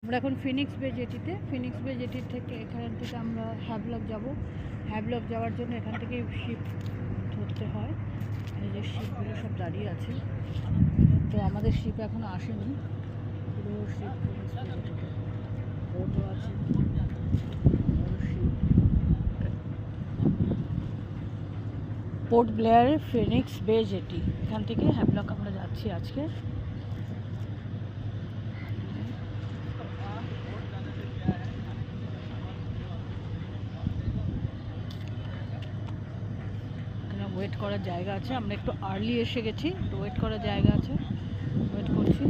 আমরা এখন ফিনিক্স বে জেটিতে, ফিনিক্স বে জেটির থেকে এখান থেকে আমরা হ্যাভলক যাব। হ্যাভলক যাওয়ার জন্য এখান থেকে শিপ ধরতে হয়। এই যে শিপগুলো সব দাঁড়িয়ে আছে, তো আমাদের শিপ এখনও আসেনি। পুরো শিপ ফিনিক্স বে জেটিতে বোটও আছে, শিপ। পোর্ট ব্লেয়ারে ফিনিক্স বে জেটি, এখান থেকে হ্যাভলক আমরা যাচ্ছি আজকে। ওয়েট করার জায়গা আছে, আমরা একটু আর্লি এসে গেছি, তো ওয়েট করার জায়গা আছে, ওয়েট করছি।